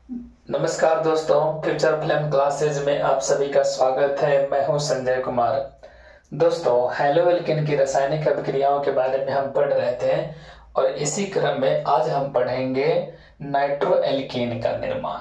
नमस्कार दोस्तों, future film classes में आप सभी का स्वागत है। मैं हूं संजय कुमार। दोस्तों, हेलो एल्केन की रासायनिक अभिक्रियाओं के बारे में हम पढ़ रहे थे और इसी क्रम में आज हम पढ़ेंगे नाइट्रो एल्केन का निर्माण।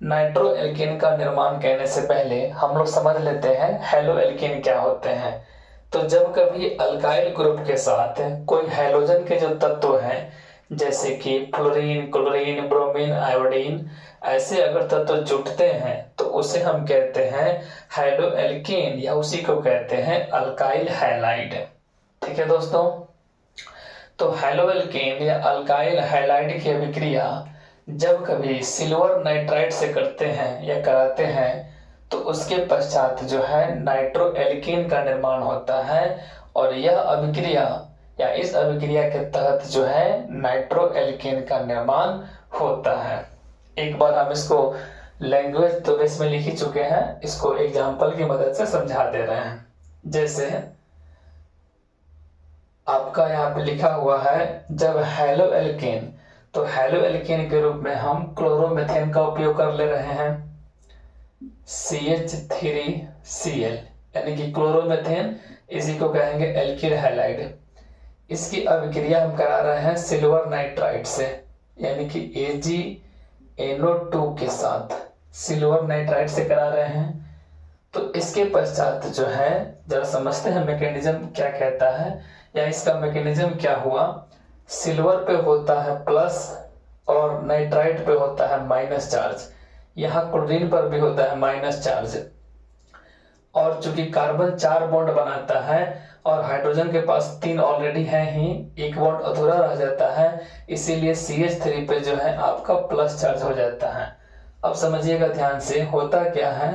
नाइट्रो एल्केन का निर्माण कहने से पहले हम लोग समझ लेते हैं हेलो एल्केन क्या होते हैं। तो जब कभी अल्काइल ग्रुप के साथ कोई हैलोजन के जो तत्व हैं जैसे कि फ्लोरीन, क्लोरीन, ब्रोमीन, आयोडीन, ऐसे अगर तत्व जुटते हैं तो उसे हम कहते हैं हेलो एल्केन या उसी को कहते हैं अल्काइल हैलाइड। ठीक है दोस्तों, तो हेलो एल्केन या अल्काइल हैलाइड की अभिक्रिया जब कभी सिल्वर नाइट्राइड से करते हैं या कराते हैं तो उसके पश्चात जो है नाइट्रो एल्केन का निर्माण होता है और यह अभिक्रिया या इस अभिक्रिया के तहत जो है नाइट्रो एल्केन का निर्माण होता है। एक बार हम इसको लैंग्वेज तो बेस में लिख ही चुके हैं, इसको एग्जाम्पल की मदद से समझा दे रहे हैं। जैसे आपका यहाँ पे लिखा हुआ है जब हेलो एल्केन, तो हेलो एल्केन के रूप में हम क्लोरोमीथेन का उपयोग कर ले रहे हैं CH3Cl, यानी कि क्लोरोमीथेन, इसी को कहेंगे एल्किल हैलाइड। इसकी अभिक्रिया हम करा रहे हैं सिल्वर नाइट्राइड से, यानी कि AgNO2 के साथ सिल्वर नाइट्राइड से करा रहे हैं। तो इसके पश्चात जो है जरा समझते हैं मैकेनिज्म क्या कहता है या इसका मैकेनिज्म क्या हुआ। सिल्वर पे होता है प्लस और नाइट्राइड पे होता है माइनस चार्ज, यहाँ क्लोरीन पर भी होता है माइनस चार्ज। और चूंकि कार्बन 4 बॉन्ड बनाता है और हाइड्रोजन के पास 3 ऑलरेडी है ही, एक बॉन्ड अधूरा रह जाता है, इसीलिए CH3 पे जो है आपका प्लस चार्ज हो जाता है। अब समझिएगा ध्यान से, होता क्या है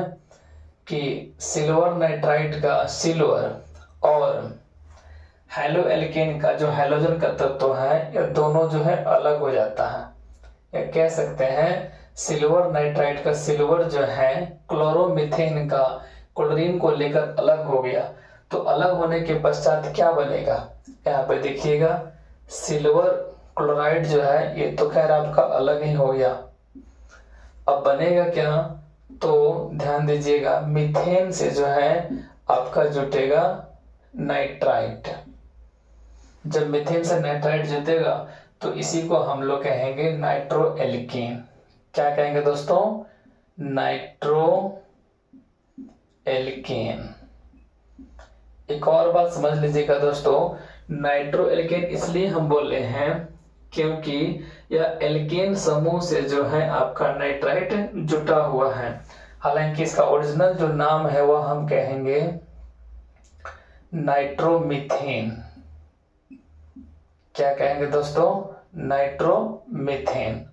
कि सिल्वर नाइट्राइड का सिल्वर और हेलो एल्केन का जो हैलोजन का तत्व है यह दोनों जो है अलग हो जाता है। या कह सकते हैं सिल्वर नाइट्राइड का सिल्वर जो है क्लोरोमीथेन का क्लोरीन को लेकर अलग हो गया। तो अलग होने के पश्चात क्या बनेगा, यहाँ पे देखिएगा सिल्वर क्लोराइड जो है ये तो खैर आपका अलग ही हो गया। अब बनेगा क्या, तो ध्यान दीजिएगा मीथेन से जो है आपका जुटेगा नाइट्राइट। जब मीथेन से नाइट्राइट जुटेगा तो इसी को हम लोग कहेंगे नाइट्रो एल्केन। क्या कहेंगे दोस्तों, नाइट्रो एल्केन। एक और बात समझ लीजिएगा दोस्तों, नाइट्रो एल्केन इसलिए हम बोले हैं क्योंकि यह एल्केन समूह से जो है आपका नाइट्राइट जुटा हुआ है। हालांकि इसका ओरिजिनल जो नाम है वह हम कहेंगे नाइट्रोमीथेन। क्या कहेंगे दोस्तों, नाइट्रोमीथेन।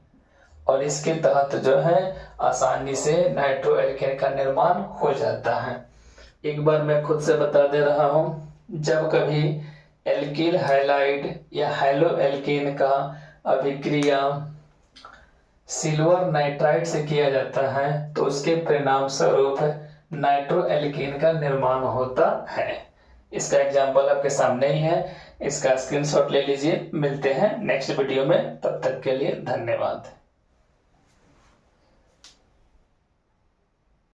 और इसके तहत जो है आसानी से नाइट्रो एल्केन का निर्माण हो जाता है। एक बार मैं खुद से बता दे रहा हूं, जब कभी एल्किल हैलाइड या हेलो एल्केन का अभिक्रिया सिल्वर नाइट्राइड से किया जाता है तो उसके परिणाम स्वरूप नाइट्रो एल्केन का निर्माण होता है। इसका एग्जाम्पल आपके सामने ही है, इसका स्क्रीनशॉट ले लीजिए। मिलते हैं नेक्स्ट वीडियो में, तब तक के लिए धन्यवाद।